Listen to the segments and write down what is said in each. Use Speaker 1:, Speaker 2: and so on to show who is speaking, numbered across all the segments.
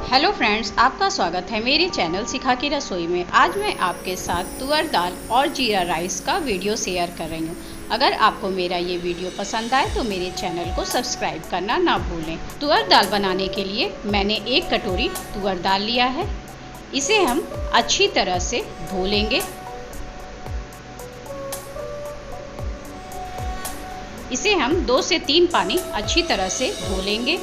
Speaker 1: Hello friends, आपका स्वागत है मेरे चैनल सिखा की रसोई में। आज मैं आपके साथ तुअर दाल और जीरा राइस का वीडियो शेयर कर रही हूँ। अगर आपको मेरा ये वीडियो पसंद आए तो मेरे चैनल को सब्सक्राइब करना ना भूलें। तुअर दाल बनाने के लिए मैंने 1 कटोरी तुअर दाल लिया है। इसे हम अच्छी तरह से धो लेंगे। इसे हम 2 से 3 पानी अच्छी तरह से धो लेंगे।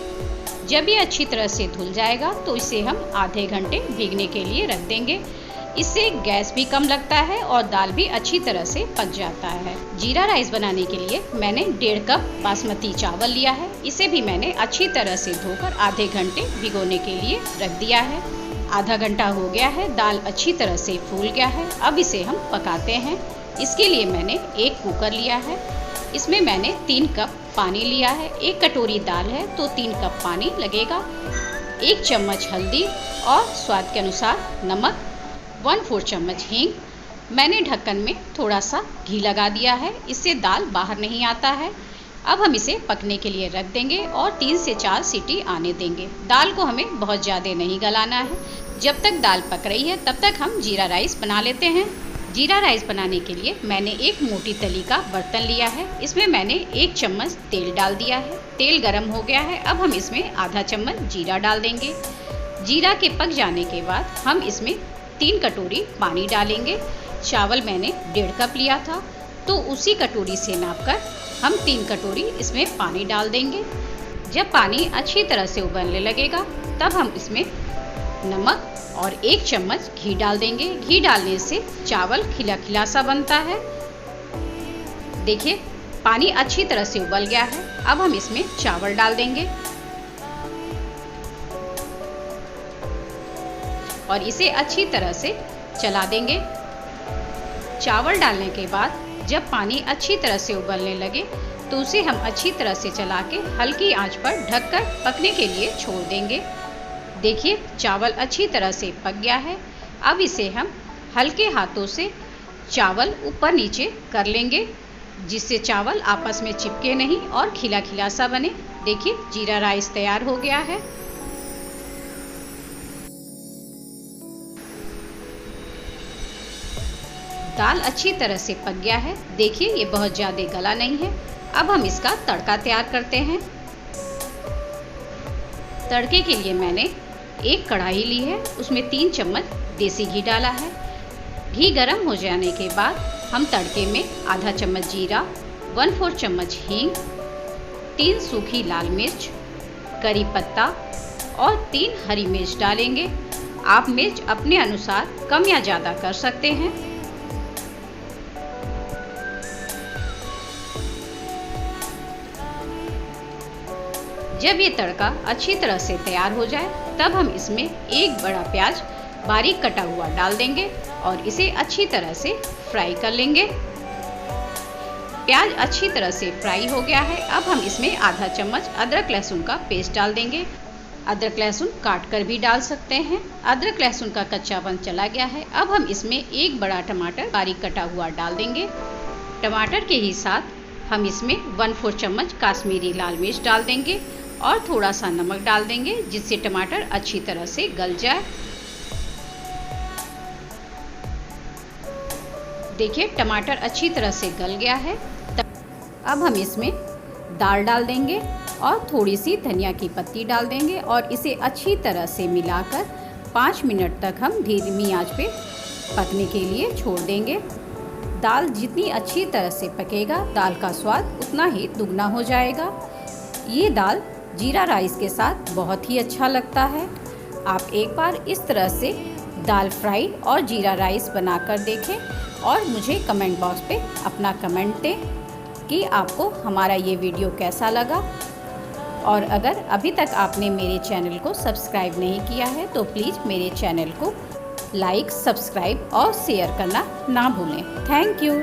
Speaker 1: जब ये अच्छी तरह से धुल जाएगा तो इसे हम आधे घंटे भीगने के लिए रख देंगे। इससे गैस भी कम लगता है और दाल भी अच्छी तरह से पक जाता है। जीरा राइस बनाने के लिए मैंने 1.5 कप बासमती चावल लिया है। इसे भी मैंने अच्छी तरह से धोकर आधे घंटे भिगोने के लिए रख दिया है। आधा घंटा हो गया है, दाल अच्छी तरह से फूल गया है। अब इसे हम पकाते हैं। इसके लिए मैंने 1 कुकर लिया है। इसमें मैंने 3 कप पानी लिया है। 1 कटोरी दाल है तो 3 कप पानी लगेगा। 1 चम्मच हल्दी और स्वाद के अनुसार नमक, 1/4 चम्मच हींग। मैंने ढक्कन में थोड़ा सा घी लगा दिया है, इससे दाल बाहर नहीं आता है। अब हम इसे पकने के लिए रख देंगे और 3 से 4 सीटी आने देंगे। दाल को हमें बहुत ज़्यादा नहीं गलाना है। जब तक दाल पक रही है तब तक हम जीरा राइस बना लेते हैं। जीरा राइस बनाने के लिए मैंने एक मोटी तली का बर्तन लिया है। इसमें मैंने 1 चम्मच तेल डाल दिया है। तेल गरम हो गया है। अब हम इसमें आधा चम्मच जीरा डाल देंगे। जीरा के पक जाने के बाद हम इसमें 3 कटोरी पानी डालेंगे। चावल मैंने 1.5 कप लिया था तो उसी कटोरी से नापकर हम 3 कटोरी इसमें पानी डाल देंगे। जब पानी अच्छी तरह से उबलने लगेगा तब हम इसमें नमक और 1 चम्मच घी डाल देंगे। घी डालने से चावल खिला खिला सा बनता है। देखिए, पानी अच्छी तरह से उबल गया है। अब हम इसमें चावल डाल देंगे और इसे अच्छी तरह से चला देंगे। चावल डालने के बाद जब पानी अच्छी तरह से उबलने लगे तो उसे हम अच्छी तरह से चला के हल्की आंच पर ढककर पकने के लिए छोड़ देंगे। देखिए, चावल अच्छी तरह से पक गया है। अब इसे हम हल्के हाथों से चावल ऊपर नीचे कर लेंगे, जिससे चावल आपस में चिपके नहीं और खिला खिला सा बने। देखिए, जीरा राइस तैयार हो गया है। दाल अच्छी तरह से पक गया है। देखिए, ये बहुत ज़्यादा गला नहीं है। अब हम इसका तड़का तैयार करते हैं। तड़के के लिए मैंने 1 कढ़ाई ली है। उसमें 3 चम्मच देसी घी डाला है। घी गर्म हो जाने के बाद हम तड़के में आधा चम्मच जीरा, 1/4 चम्मच हींग, 3 सूखी लाल मिर्च, करी पत्ता और 3 हरी मिर्च डालेंगे। आप मिर्च अपने अनुसार कम या ज़्यादा कर सकते हैं। जब ये तड़का अच्छी तरह से तैयार हो जाए तब हम इसमें 1 बड़ा प्याज बारीक कटा हुआ डाल देंगे और इसे अच्छी तरह से फ्राई कर लेंगे। प्याज अच्छी तरह से फ्राई हो गया है। अब हम इसमें आधा चम्मच अदरक लहसुन का पेस्ट डाल देंगे। अदरक लहसुन काट कर भी डाल सकते हैं। अदरक लहसुन का कच्चापन चला गया है। अब हम इसमें 1 बड़ा टमाटर बारीक कटा हुआ डाल देंगे। टमाटर के ही साथ हम इसमें 1/4 चम्मच काश्मीरी लाल मिर्च डाल देंगे और थोड़ा सा नमक डाल देंगे, जिससे टमाटर अच्छी तरह से गल जाए। देखिए, टमाटर अच्छी तरह से गल गया है। अब हम इसमें दाल डाल देंगे और थोड़ी सी धनिया की पत्ती डाल देंगे और इसे अच्छी तरह से मिलाकर 5 मिनट तक हम धीमी आंच पे पकने के लिए छोड़ देंगे। दाल जितनी अच्छी तरह से पकेगा, दाल का स्वाद उतना ही दुगना हो जाएगा। ये दाल जीरा राइस के साथ बहुत ही अच्छा लगता है। आप एक बार इस तरह से दाल फ्राई और जीरा राइस बनाकर देखें और मुझे कमेंट बॉक्स पे अपना कमेंट दें कि आपको हमारा ये वीडियो कैसा लगा। और अगर अभी तक आपने मेरे चैनल को सब्सक्राइब नहीं किया है तो प्लीज़ मेरे चैनल को लाइक, सब्सक्राइब और शेयर करना ना भूलें। Thank you.